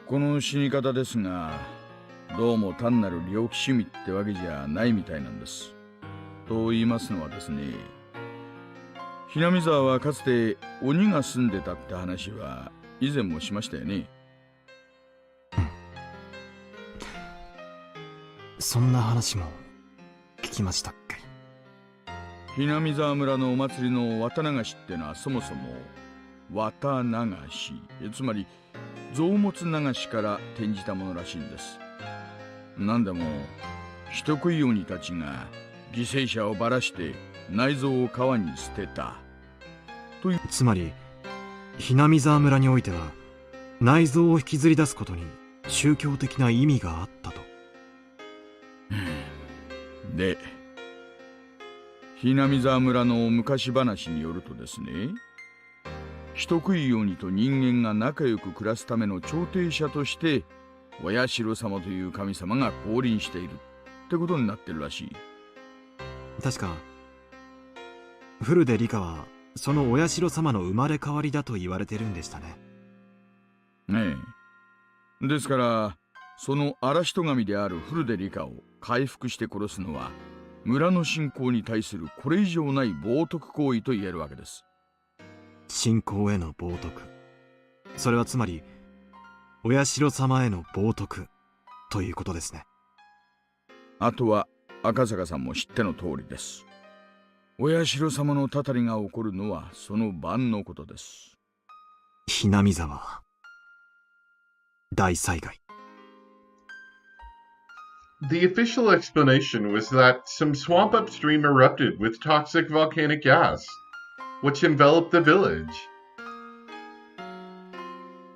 この死に方ですが、どうも単なる猟奇趣味ってわけじゃないみたいなんです。と言いますのはですね、ひなみ沢はかつて鬼が住んでたって話は以前もしましたよね。そんな話も聞きましたっけ？ひなみ沢村のお祭りの綿流しってのはそもそも綿流し、つまり臓物流しから転じたものらしいんです。なんでも人食い鬼たちが犠牲者をばらして内臓を川に捨てたという。つまりひなみ沢村においては内臓を引きずり出すことに宗教的な意味があったと。で、ひなみ沢村の昔話によるとですね、人食い鬼と人間が仲良く暮らすための調停者としてお社様という神様が降臨しているってことになってるらしい。確か古出理香はそのお社様の生まれ変わりだと言われてるんでしたね。ねえ。ですからその嵐人神である古出理香を回復して殺すのは村の信仰に対するこれ以上ない冒涜行為と言えるわけです。信仰への冒涜、それはつまりお社様への冒涜ということですね。あとは赤坂さんも知っての通りです。お社様のたたりが起こるのはその晩のことです。ひなみ沢大災害。The official explanation was that some swamp upstream erupted with toxic volcanic gas, which enveloped the village.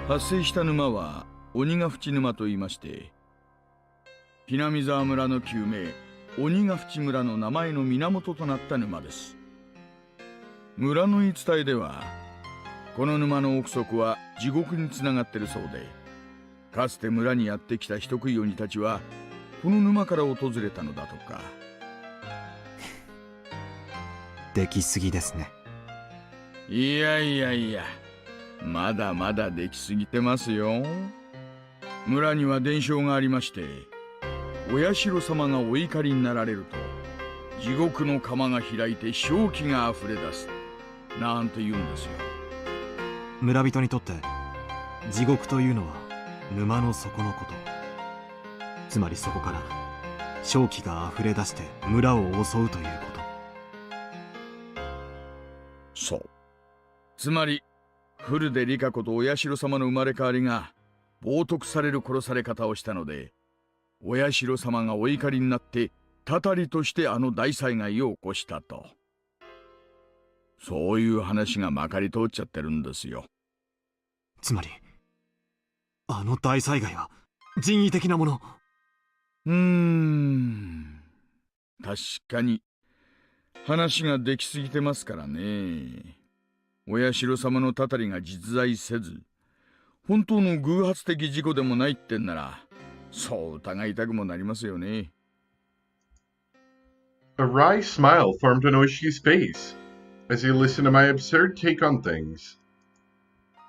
発生した沼は鬼ヶ淵沼と言いまして、ひなみ沢村の旧名鬼ヶ淵村の名前の源となった沼です。村の言い伝えではこの沼の奥底は地獄につながってるそうで、かつて村にやってきた人食い鬼たちはこの沼から訪れたのだとか。できすぎですね。いやいやいや、まだまだできすぎてますよ。村には伝承がありまして、お社様がお怒りになられると地獄の釜が開いて正気があふれ出すなんて言うんですよ。村人にとって地獄というのは沼の底のこと。つまりそこから正気があふれ出して村を襲うということ。そう。つまり古出理香子とお社様の生まれ変わりが冒涜される殺され方をしたので、お社様がお怒りになってたたりとしてあの大災害を起こしたと。そういう話がまかり通っちゃってるんですよ。つまりあの大災害は人為的なもの。確かに話ができすぎてますからね。お社様のたたりが実在せず本当の偶発的事故でもないってんなら、そう疑いたくもなりますよね。A wry smile formed on Oshi's face as he listened to my absurd take on things.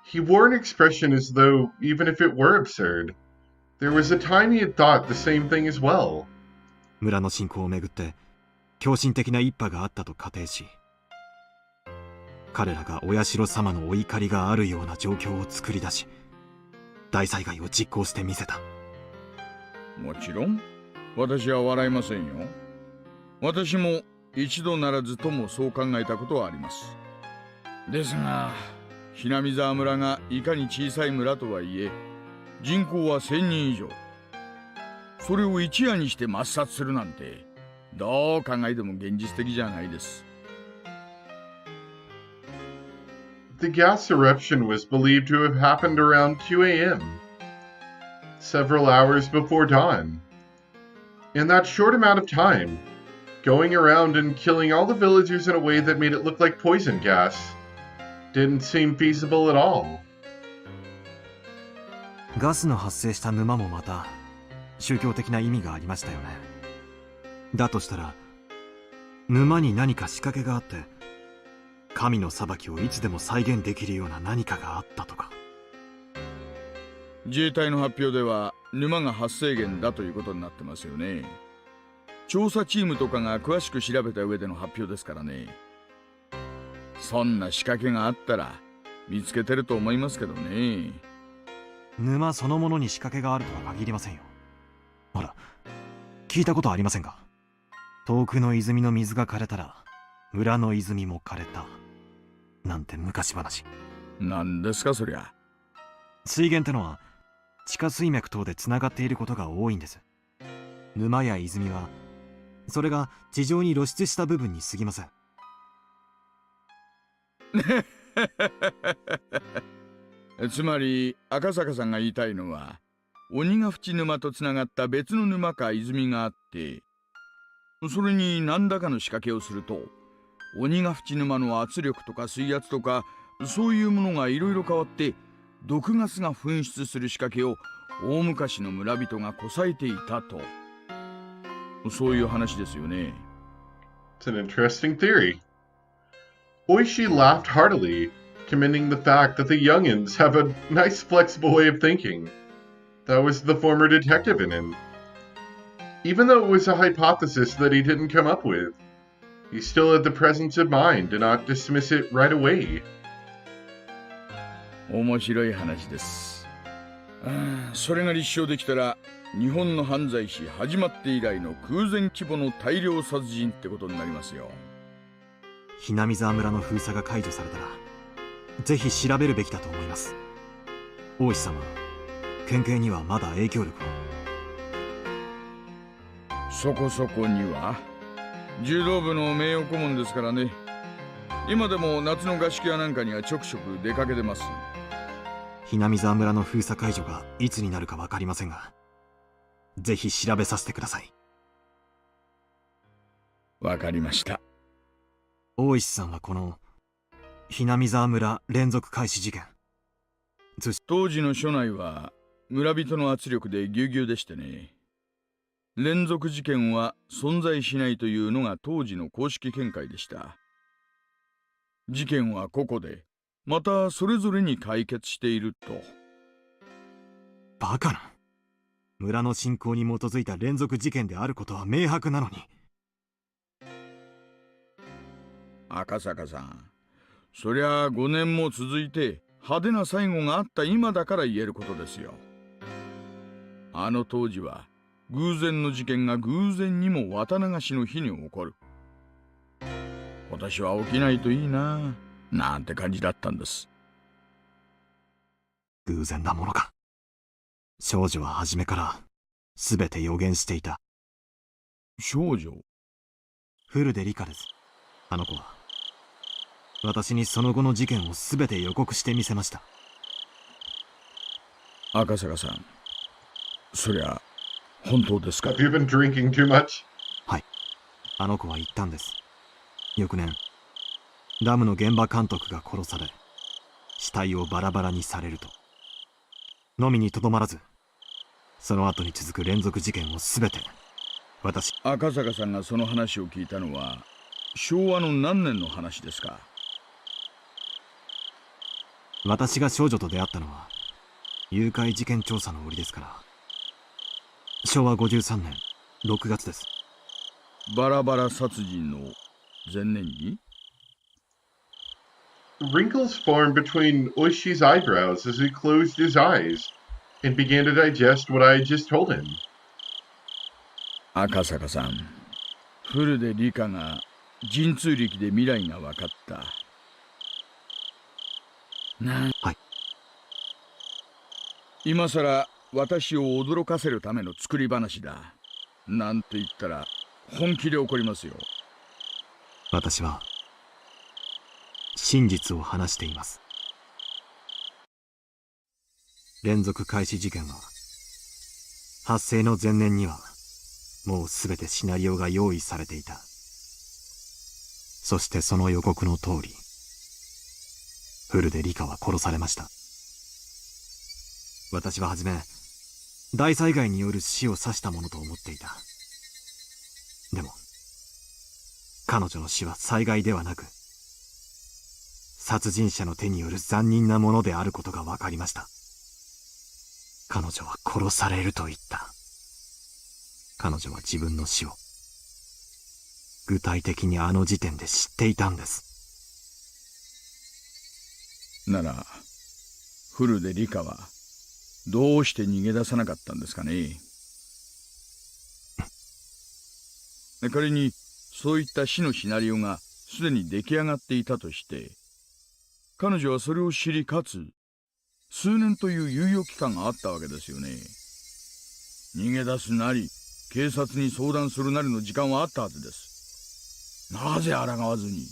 He wore an expression as though, even if it were absurd, there was a time he had thought the same thing as well. 村の信仰をめぐって狂信的な一派があったと仮定し、彼らがお社様のお怒りがあるような状況を作り出し、大災害を実行してみせた。もちろん私は笑いませんよ。私も一度ならずともそう考えたことはあります。ですがひなみ沢村がいかに小さい村とはいえ人口は1000人以上、それを一夜にして抹殺するなんてどう考えても現実的じゃないです。The gas eruption was believed to have happened around 2 a.m., several hours before dawn. In that short amount of time, going around and killing all the villagers in a way that made it look like poison gas didn't seem feasible at all. ガスの発生した沼もまた宗教的な意味がありましたよね。だとしたら沼に何か仕掛けがあって神の裁きをいつでも再現できるような何かがあったとか。自衛隊の発表では沼が発生源だということになってますよね。調査チームとかが詳しく調べた上での発表ですからね。そんな仕掛けがあったら見つけてると思いますけどね。沼そのものに仕掛けがあるとは限りませんよ。ほら、聞いたことありませんか？遠くの泉の水が枯れたら村の泉も枯れたなんて昔話。何ですかそりゃ。水源ってのは地下水脈等でつながっていることが多いんです。沼や泉はそれが地上に露出した部分に過ぎません。つまり赤坂さんが言いたいのは、鬼ヶ淵沼とつながった別の沼か泉があって、それに何らかの仕掛けをすると、鬼ヶ淵沼の圧力とか水圧とかそういうものがいろいろ変わって毒ガスが噴出する仕掛けを大昔の村人がこさえていたと、そういう話ですよね。It's an interesting theory. Oishi laughed heartily, commending the fact that the youngins have a nice flexible way of thinking. That was the former detective in him. Even though it was a hypothesis that he didn't come up with, he still had the presence of mind to not dismiss it right away. 面白い話です。それが立証できたら、日本の犯罪史始まって以来の空前規模の大量殺人ってことになりますよ。ひなみ沢村の封鎖が解除されたらぜひ調べるべきだと思います。大石さんは県警にはまだ影響力を。そこそこには。柔道部の名誉顧問ですからね。今でも夏の合宿やなんかにはちょくちょく出かけてます。ひなみ沢村の封鎖解除がいつになるか分かりませんが、ぜひ調べさせてください。わかりました。大石さんはこのひなみ沢村連続開始事件、当時の署内は村人の圧力でぎゅうぎゅうでしてね。連続事件は存在しないというのが当時の公式見解でした。事件は個々でまたそれぞれに解決していると。バカな。村の信仰に基づいた連続事件であることは明白なのに。赤坂さん、そりゃ5年も続いて派手な最後があった今だから言えることですよ。あの当時は偶然の事件が偶然にも綿流しの日に起こる。今年は起きないといいななんて感じだったんです。偶然なものか。少女は初めから全て予言していた。少女？古出理香です。あの子は私にその後の事件を全て予告してみせました。赤坂さん、そりゃ本当ですか？ Have you been drinking too much? はい、あの子は言ったんです。翌年ダムの現場監督が殺され死体をバラバラにされるとのみにとどまらず、その後に続く連続事件を全て赤坂さんがその話を聞いたのは昭和の何年の話ですか？私が少女と出会ったのは誘拐事件調査の折ですから、昭和53年6月です。バラバラ殺人の前年に？ Wrinkles formed between Oishi's eyebrows as he closed his eyes and began to digest what I had just told him. 赤坂さん、古出理香が神通力で未来が分かった。はい。今さら私を驚かせるための作り話だなんて言ったら本気で怒りますよ。私は真実を話しています。連続開始事件は発生の前年にはもうすべてシナリオが用意されていた。そしてその予告の通り古出理香は殺されました。私ははじめ大災害による死を指したものと思っていた。でも彼女の死は災害ではなく殺人者の手による残忍なものであることが分かりました。彼女は殺されると言った。彼女は自分の死を具体的にあの時点で知っていたんです。ならフルでリカはどうして逃げ出さなかったんですかね。仮にそういった死のシナリオがすでに出来上がっていたとして、彼女はそれを知り、かつ数年という猶予期間があったわけですよね。逃げ出すなり警察に相談するなりの時間はあったはずです。なぜ抗わずに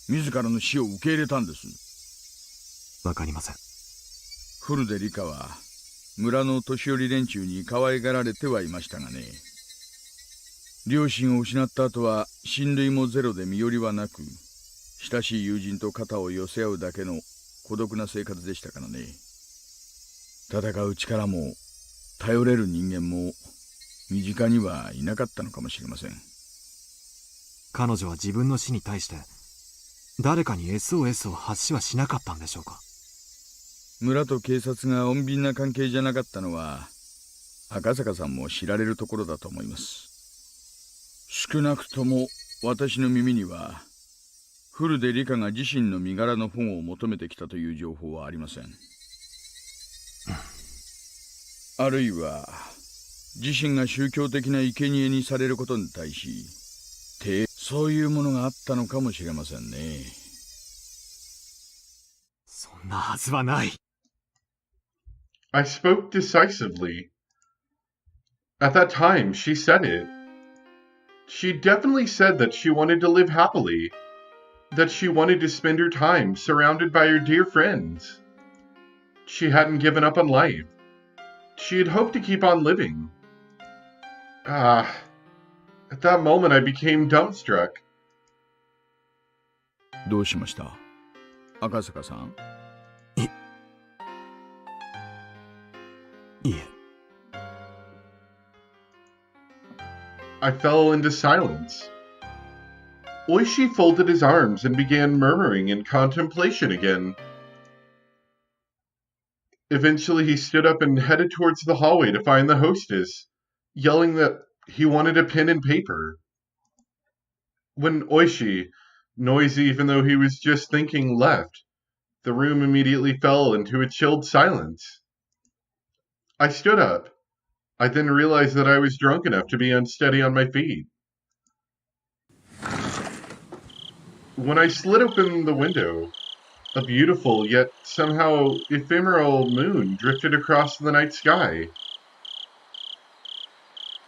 自らの死を受け入れたんです？わかりません。フルでリカは村の年寄り連中に可愛がられてはいましたがね。両親を失った後は親類もゼロで身寄りはなく、親しい友人と肩を寄せ合うだけの孤独な生活でしたからね。戦う力も頼れる人間も身近にはいなかったのかもしれません。彼女は自分の死に対して誰かに SOS を発しはしなかったんでしょうか？村と警察が穏便な関係じゃなかったのは赤坂さんも知られるところだと思います。少なくとも私の耳にはフルでリカが自身の身柄の保護を求めてきたという情報はありません。あるいは自身が宗教的な生贄にされることに対しそういうものがあったのかもしれませんね。そんなはずはない。I spoke decisively. At that time, she said it. She definitely said that she wanted to live happily, that she wanted to spend her time surrounded by her dear friends. She hadn't given up on life. She had hoped to keep on living. At that moment I became dumbstruck. どうしました、赤坂さん？いえ。I fell into silence. Oishi folded his arms and began murmuring in contemplation again. Eventually he stood up and headed towards the hallway to find the hostess, yelling that he wanted a pen and paper. When Oishi, noisy even though he was just thinking, left, the room immediately fell into a chilled silence. I stood up. I then realized that I was drunk enough to be unsteady on my feet. When I slid open the window, a beautiful yet somehow ephemeral moon drifted across the night sky.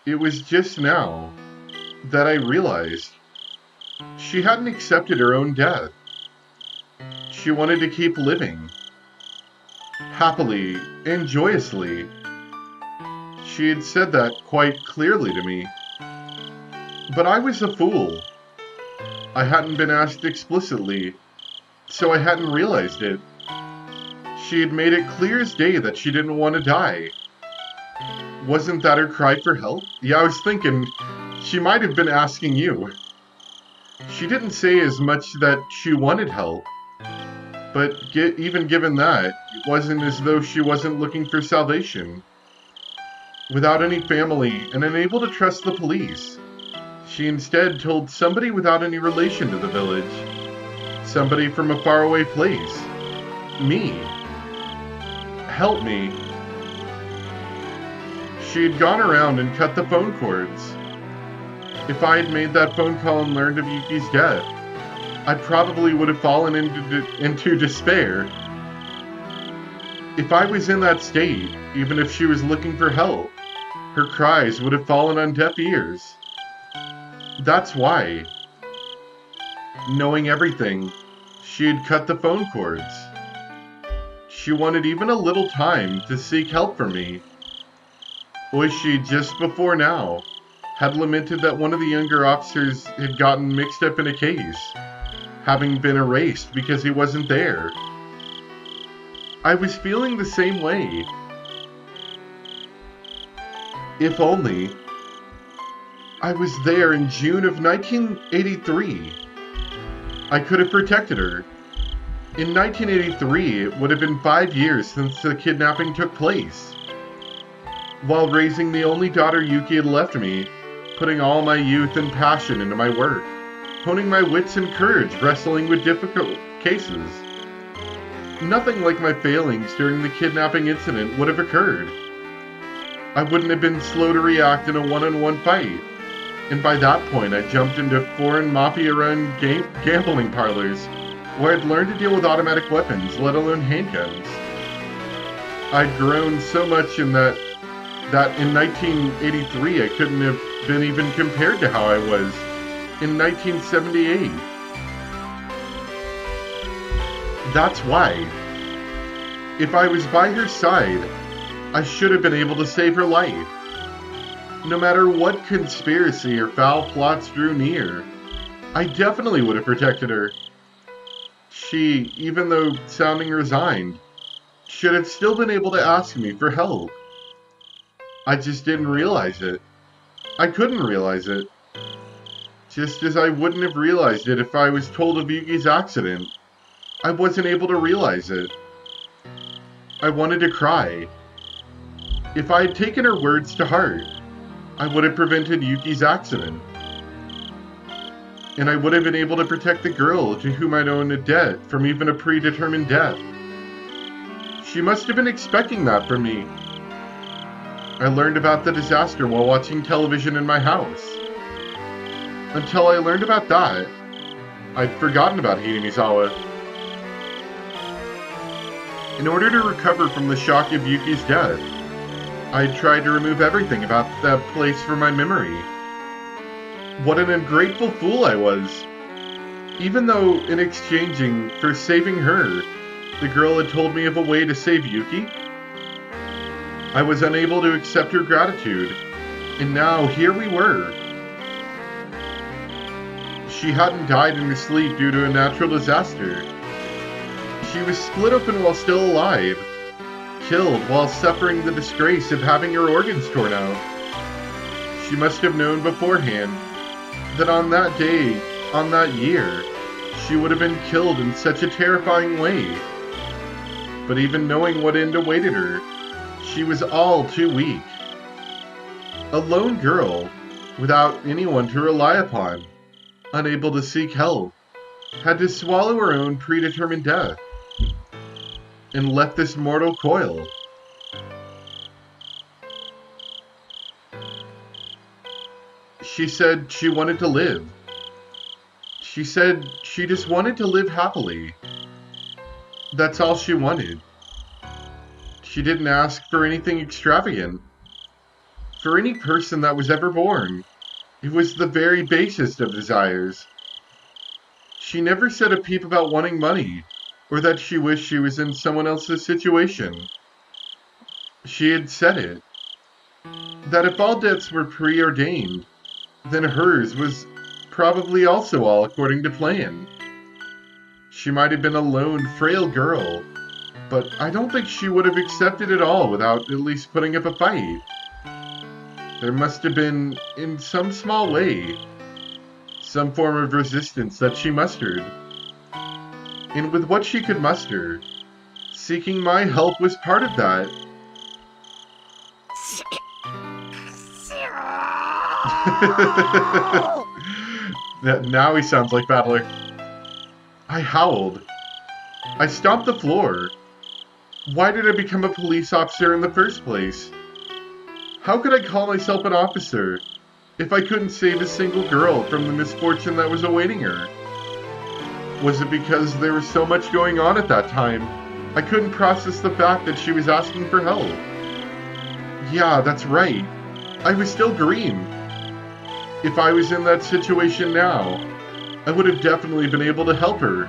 It was just now that I realized she hadn't accepted her own death. She wanted to keep living, happily and joyously. She had said that quite clearly to me. But I was a fool. I hadn't been asked explicitly, so I hadn't realized it. She had made it clear as day that she didn't want to die. Wasn't that her cry for help? Yeah, I was thinking she might have been asking you. She didn't say as much that she wanted help, but even given that, it wasn't as though she wasn't looking for salvation. Without any family and unable to trust the police, she instead told somebody without any relation to the village, somebody from a faraway place, me. Help me. She had gone around and cut the phone cords. If I had made that phone call and learned of Yuki's death, I probably would have fallen into despair. If I was in that state, even if she was looking for help, her cries would have fallen on deaf ears. That's why, knowing everything, she had cut the phone cords. She wanted even a little time to seek help from me. Oishi, just before now, had lamented that one of the younger officers had gotten mixed up in a case, having been erased because he wasn't there. I was feeling the same way. If only I was there in June of 1983. I could have protected her. In 1983, it would have been 5 years since the kidnapping took place. while raising the only daughter Yuki had left me, putting all my youth and passion into my work, honing my wits and courage wrestling with difficult cases. Nothing like my failings during the kidnapping incident would have occurred. I wouldn't have been slow to react in a one-on-one fight, and by that point I jumped into foreign mafia-run gambling parlors where I'd learned to deal with automatic weapons, let alone handguns. I'd grown so much in that in 1983 I couldn't have been even compared to how I was in 1978. That's why, if I was by her side, I should have been able to save her life. No matter what conspiracy or foul plots drew near, I definitely would have protected her. She, even though sounding resigned, should have still been able to ask me for help. I just didn't realize it. I couldn't realize it. Just as I wouldn't have realized it if I was told of Yuki's accident. I wasn't able to realize it. I wanted to cry. If I had taken her words to heart, I would have prevented Yuki's accident. And I would have been able to protect the girl to whom I'd owed a debt from even a predetermined death. She must have been expecting that from me. I learned about the disaster while watching television in my house. Until I learned about that, I'd forgotten about Hinamizawa. In order to recover from the shock of Yuki's death, I tried to remove everything about that place from my memory. What an ungrateful fool I was. Even though, in exchanging for saving her, the girl had told me of a way to save Yuki, I was unable to accept her gratitude, and now here we were. She hadn't died in her sleep due to a natural disaster. She was split open while still alive, killed while suffering the disgrace of having her organs torn out. She must have known beforehand that on that day, on that year, she would have been killed in such a terrifying way. But even knowing what end awaited her, she was all too weak. A lone girl, without anyone to rely upon, unable to seek help, had to swallow her own predetermined death, and left this mortal coil. She said she wanted to live. She said she just wanted to live happily. That's all she wanted. She didn't ask for anything extravagant. For any person that was ever born, it was the very basest of desires. She never said a peep about wanting money, or that she wished she was in someone else's situation. She had said it. That if all debts were preordained, then hers was probably also all according to plan. She might have been a lone, frail girl, but I don't think she would have accepted it all without at least putting up a fight. There must have been, in some small way, some form of resistance that she mustered. And with what she could muster, seeking my help was part of that. Now he sounds like Battler. I howled. I stomped the floor. Why did I become a police officer in the first place? How could I call myself an officer if I couldn't save a single girl from the misfortune that was awaiting her? Was it because there was so much going on at that time, I couldn't process the fact that she was asking for help? Yeah, that's right. I was still green. If I was in that situation now, I would have definitely been able to help her.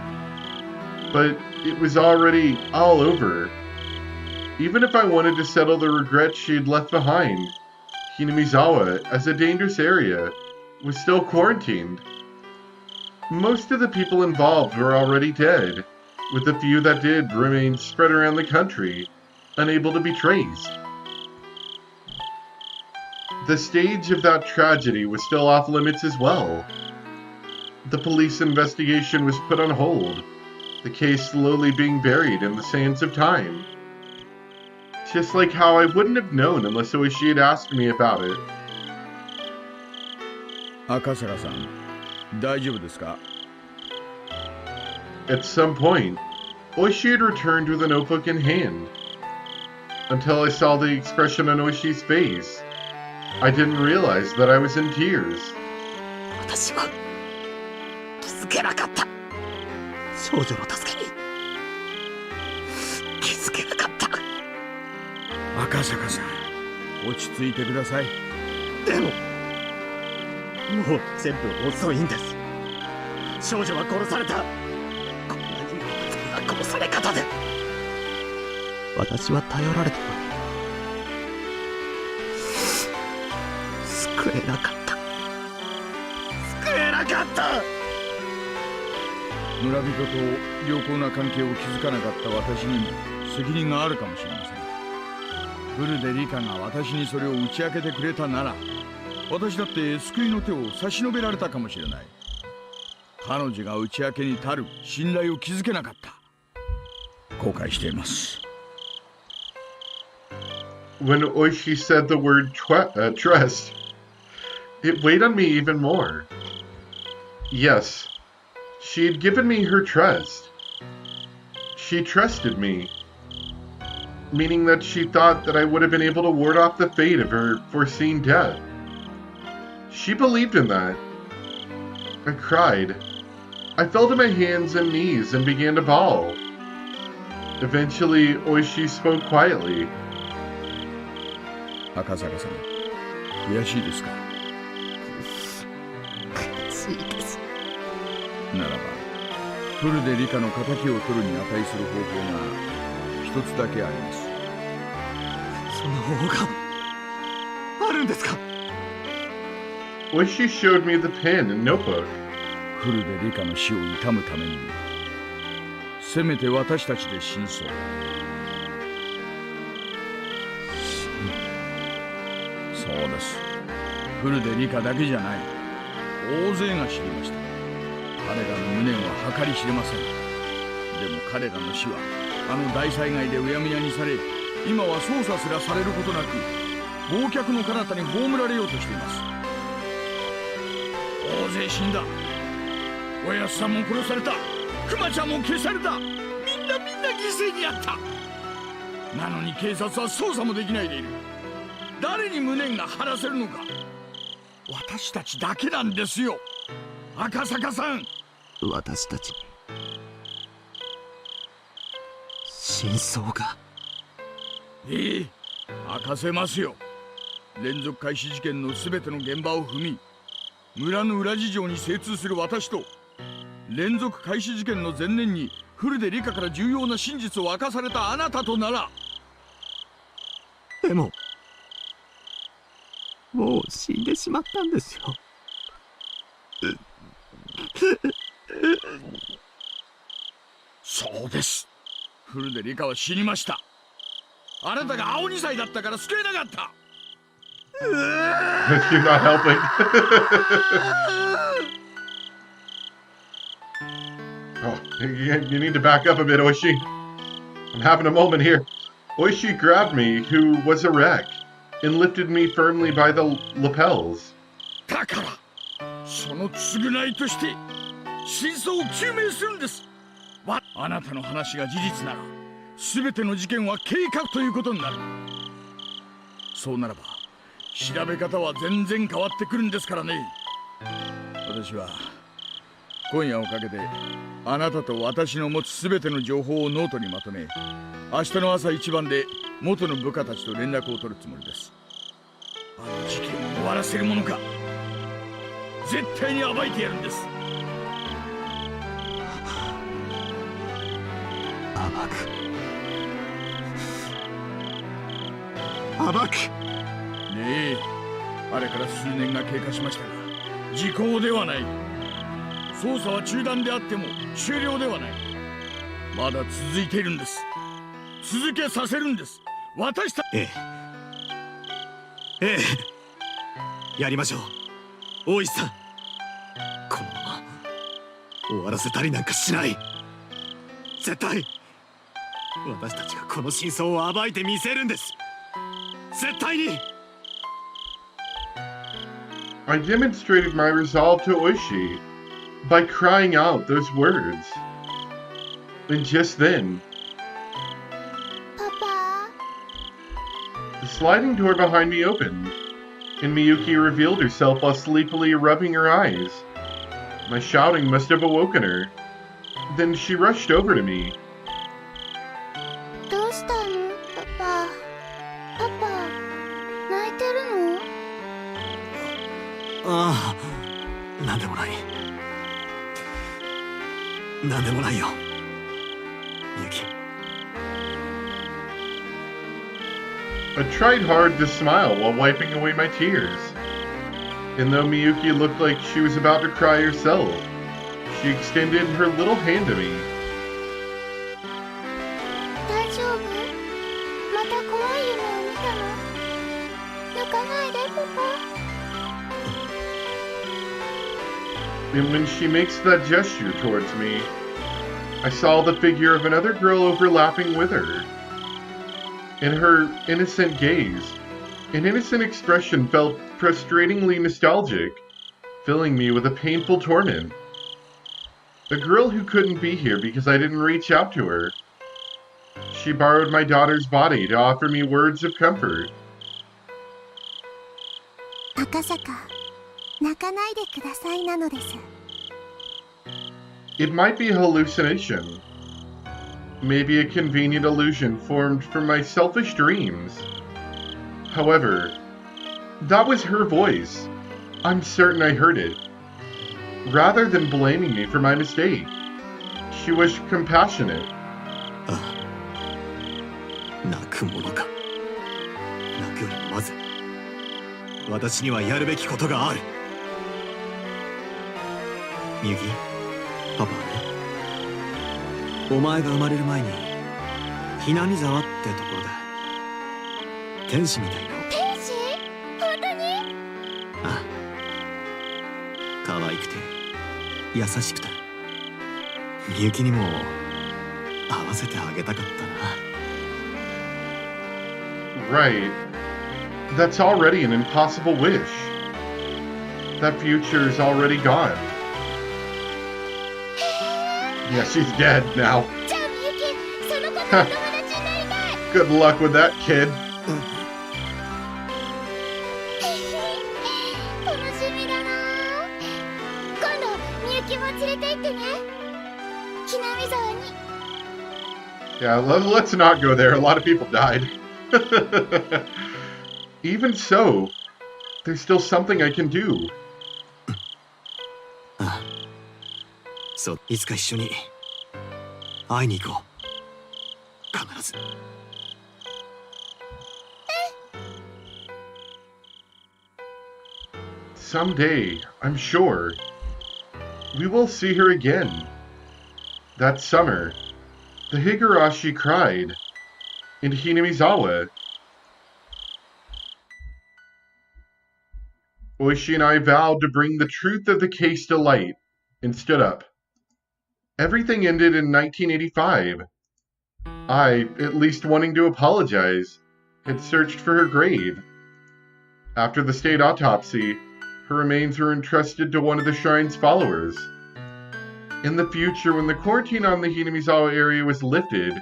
But it was already all over. Even if I wanted to settle the regrets she had left behind, Hinamizawa, as a dangerous area, was still quarantined. Most of the people involved were already dead, with the few that did remain spread around the country, unable to be traced. The stage of that tragedy was still off limits as well. The police investigation was put on hold, the case slowly being buried in the sands of time. Just like how I wouldn't have known unless Oishi had asked me about it. 赤坂さん、大丈夫ですか？ At some point, Oishi had returned with a notebook in hand. Until I saw the expression on Oishi's face, I didn't realize that I was in tears. 私は気づけなかった。少女の助けに気づけなかった。赤坂さん、落ち着いてください。でももう全部遅いんです。少女は殺された。こんなに無残な殺され方で私は頼られたのに救えなかった。救えなかった。村人と良好な関係を築かなかった私にも責任があるかもしれません。フルでリカが私にそれを打ち明けてくれたなら、私だって救いの手を差し伸べられたかもしれない。彼女が打ち明けに足る信頼を築けなかった。後悔しています。When Oishi said the word trust, it weighed on me even more. Yes, she had given me her trust. She trusted me, meaning that she thought that I would have been able to ward off the fate of her foreseen death. She believed in that. I cried. I fell to my hands and knees and began to bawl. Eventually, Oishi spoke quietly. 赤坂さん、悔しいですか？悔しいです。ならば、フルでリカの仇を取るに値する方法が一つだけあります。その方法があるんですかOishi showed me the pen and notebook. フルでリカの死を悼むために、せめて私たちで真相。そうです。フルでリカだけじゃない。大勢が知りました。彼らの無念は計り知れません。でも彼らの死はあの大災害でうやむやにされ、今は捜査すらされることなく忘却の彼方に葬られようとしています。大勢死んだ。おやつさんも殺された。クマちゃんも消された。みんな犠牲になった。なのに警察は捜査もできないでいる。誰に無念が晴らせるのか。私たちだけなんですよ、赤坂さん。私たちに真相が。ええ、明かせますよ。連続開始事件の全ての現場を踏み、村の裏事情に精通する私と、連続開始事件の前年にフルでリカから重要な真実を明かされたあなたとなら。でももう死んでしまったんですよ。そうです。フルでリカは死にました。あなたが青2歳だったから救えなかった。You're not helping. Oh, you need to back up a bit, Oishi. I'm having a moment here. Oishi grabbed me, who was a wreck, and lifted me firmly by the lapels. だからその償いとして真相を究明するんです。あなたの話が事実なら、全ての事件は計画ということになる。そうならば調べ方は全然変わってくるんですからね。私は今夜をかけてあなたと私の持つ全ての情報をノートにまとめ、明日の朝一番で元の部下たちと連絡を取るつもりです。あの事件を終わらせるものか、絶対に暴いてやるんです。暴くねえ、あれから数年が経過しましたが、時効ではない。捜査は中断であっても終了ではない。まだ続いているんです。続けさせるんです。私たち。ええやりましょう、大石さん。このまま終わらせたりなんかしない。絶対私たちがこの真相を暴いてみせるんです。絶対に。 I demonstrated my resolve to Oishi by crying out those words. And just then, パパ the sliding door behind me opened, and Miyuki revealed herself while sleepily rubbing her eyes. My shouting must have awoken her. Then she rushed over to me. どうしたのパパ泣いてるの？ああ、なんでもない。なんでもないよ、みゆき。 I tried hard to smile while wiping away my tears. And though Miyuki looked like she was about to cry herself, she extended her little hand to me. 大丈夫？また怖い夢を見たの？泣かないでパパ。 And when she makes that gesture towards me, I saw the figure of another girl overlapping with her. In her innocent gaze, an innocent expression felt frustratingly nostalgic, filling me with a painful torment. A girl who couldn't be here because I didn't reach out to her. She borrowed my daughter's body to offer me words of comfort. 赤坂、泣かないでくださいなのです。 It might be a hallucination. Maybe a convenient illusion formed from my selfish dreams. However, that was her voice. I'm certain I heard it. Rather than blaming me for my mistake, she was compassionate. 泣くものか。泣くよりもまず私にはやるべきことがある。みゆき、パパはね、お前が生まれる前にひなみ沢ってところだ天使みたいな。天使？本当に？ああ、可愛くて優しくて、みゆきにも会わせてあげたかったな。 Right. That's already an impossible wish. That future is already gone. Yeah, she's dead now. じゃあみゆき、その子とお友達になりたい。 Good luck with that, kid. 楽しみだな。今度みゆきも連れて行ってね。ひなみ沢に。 Yeah, let's not go there. A lot of people died. Even so, there's still something I can do. そう、いつか一緒に会いに行こう。必ず。Someday, I'm sure, we will see her again. That summer, the Higurashi cried in Hinamizawa. Oishi and I vowed to bring the truth of the case to light and stood up. Everything ended in 1985. I, at least wanting to apologize, had searched for her grave. After the state autopsy, her remains were entrusted to one of the shrine's followers. In the future, when the quarantine on the Hinamizawa area was lifted,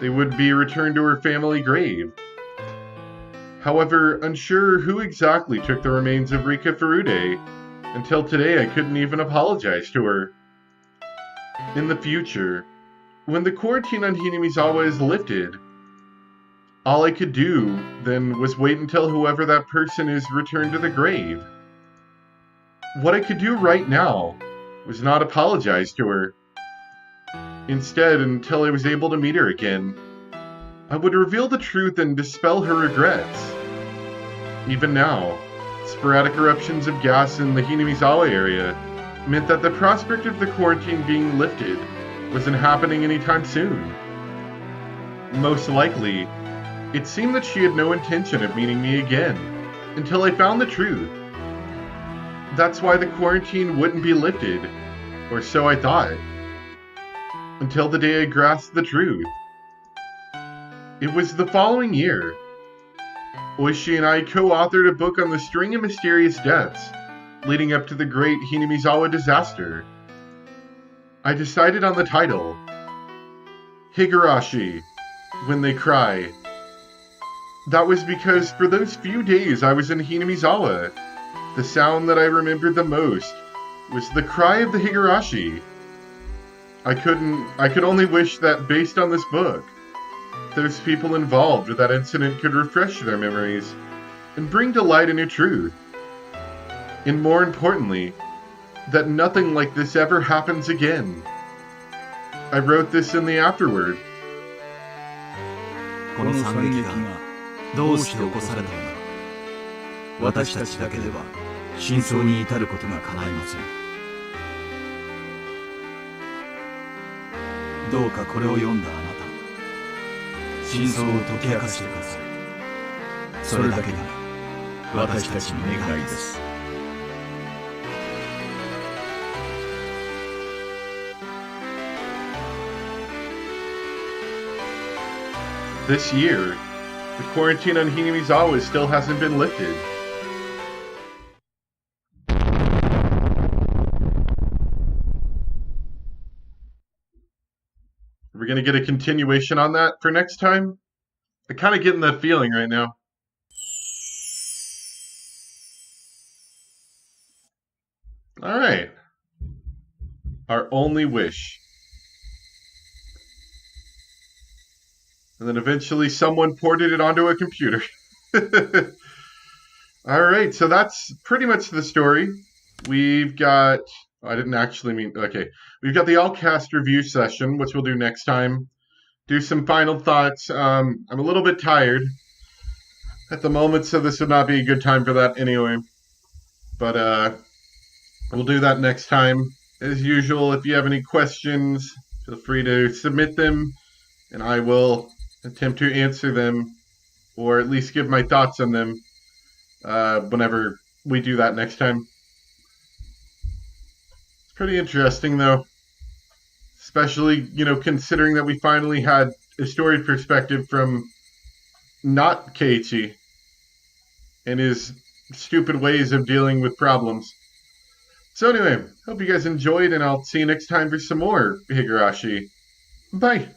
they would be returned to her family grave. However, unsure who exactly took the remains of Rika Furude, until today I couldn't even apologize to her. In the future, when the quarantine on Hinamizawa is lifted, all I could do then was wait until whoever that person is returned to the grave. What I could do right now was not apologize to her. Instead, until I was able to meet her again, I would reveal the truth and dispel her regrets. Even now, sporadic eruptions of gas in the Hinamizawa area meant that the prospect of the quarantine being lifted wasn't happening anytime soon. Most likely, it seemed that she had no intention of meeting me again, until I found the truth. That's why the quarantine wouldn't be lifted, or so I thought. Until the day I grasped the truth. It was the following year. Oishi and I co-authored a book on the string of mysterious deaths leading up to the great Hinamizawa disaster. I decided on the title, Higurashi, When They Cry. That was because for those few days I was in Hinamizawa, the sound that I remembered the most was the cry of the Higurashi. I could only wish that based on this book, those people involved with that incident could refresh their memories and bring to light a new truth. And more importantly, that nothing like this ever happens again. I wrote this in the afterword. この惨劇がどうして起こされたのか、私たちだけでは真相に至ることが叶いません。どうかこれを読んだあなた、真相を解き明かしてください。それだけが私たちの願いです。This year, the quarantine on Hinamizawa still hasn't been lifted. Are we going to get a continuation on that for next time? I'm kind of getting that feeling right now. All right. Our only wish. And then eventually someone ported it onto a computer. All right, so that's pretty much the story. We've got... I didn't actually mean... Okay. We've got the all-cast review session, which we'll do next time. Do some final thoughts. I'm a little bit tired at the moment, so this would not be a good time for that anyway. But we'll do that next time. As usual, if you have any questions, feel free to submit them, and I will attempt to answer them, or at least give my thoughts on them whenever we do that next time. It's pretty interesting, though. Especially, considering that we finally had a story perspective from not Keiichi and his stupid ways of dealing with problems. So anyway, hope you guys enjoyed, and I'll see you next time for some more Higurashi. Bye!